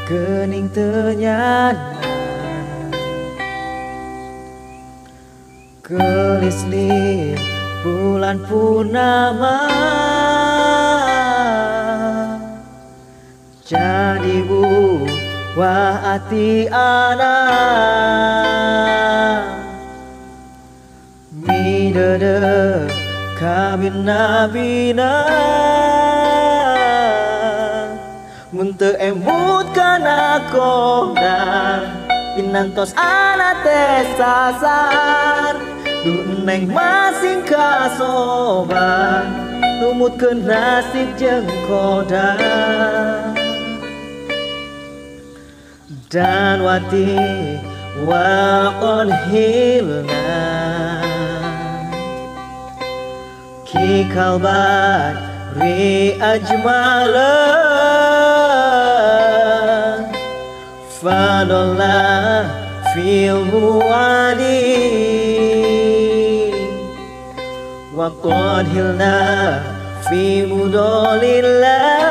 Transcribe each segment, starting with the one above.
Gening ternyata Gelisli bulan purnama jadi buah hati anak midede kabin nabina Munte embut kana kodar Pinantos anak teh sasar Neng masing kasoban Numut ke nasib jeung kodar Dan wati wakon hilna Ki kalbat ri ajmala Fadollah fil muadi Wa qad hilna fi mudolillah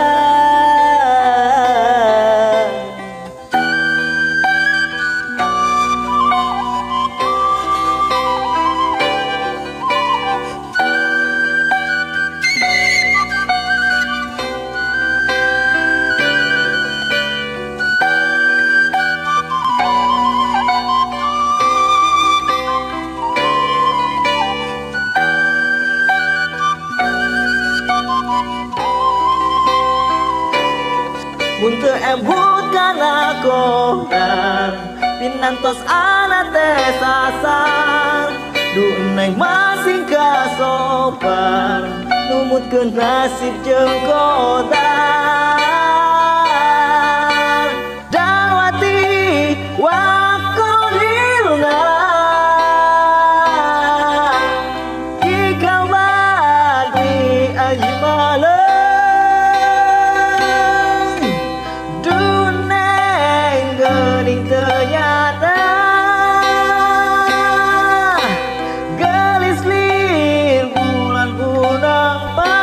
Munte embut kana kodar Pinantos anak teh sasar Du neng masing kasopar Numut ke nasib jeung kodar Dan wati wakon hilna Kikau bagi ajmala Ternyata gelis lir bulan purnama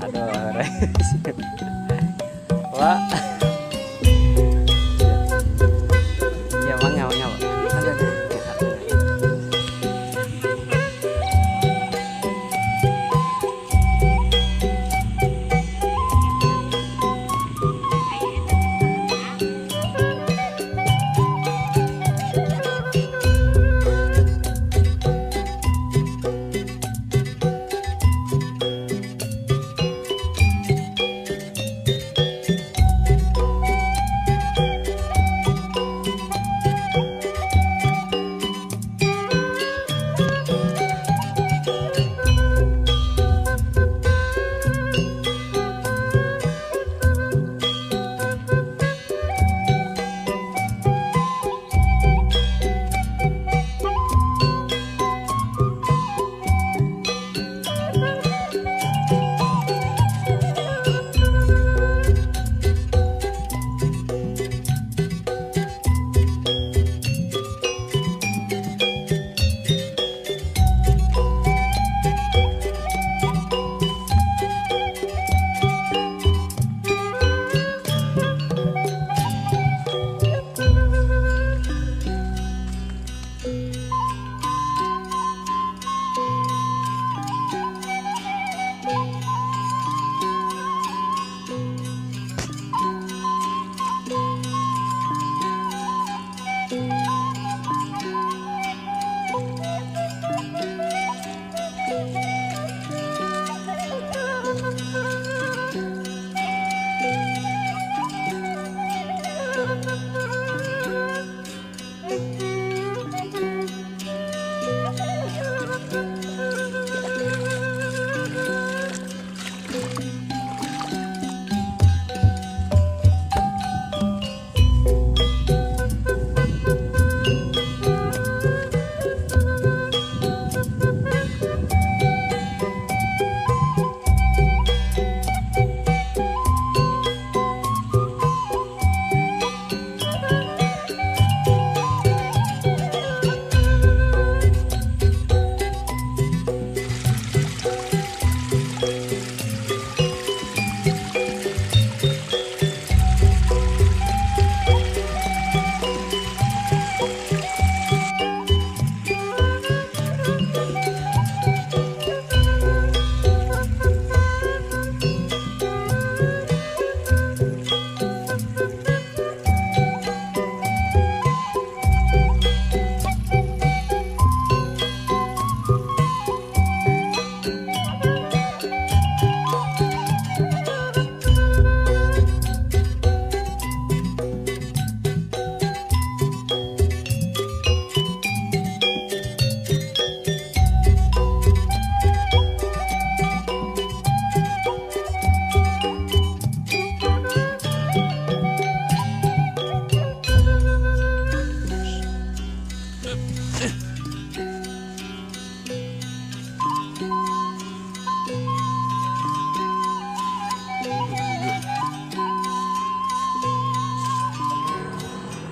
Aduh, Wah. Ya, bang, bang.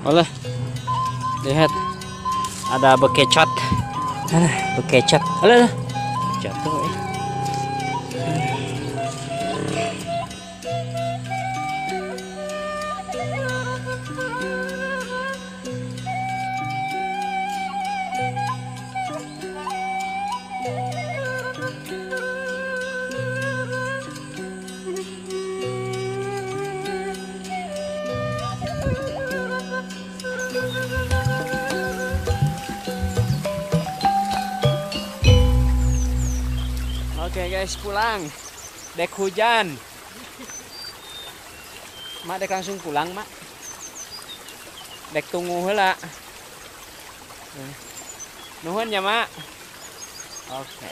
Oleh, lihat ada bekecot. Bekecot. Oleh, jatuh. Oke guys, pulang. Dek hujan. Mak dek langsung pulang, Mak. Dek tunggu heula. Nuhun ya, Mak. Oke.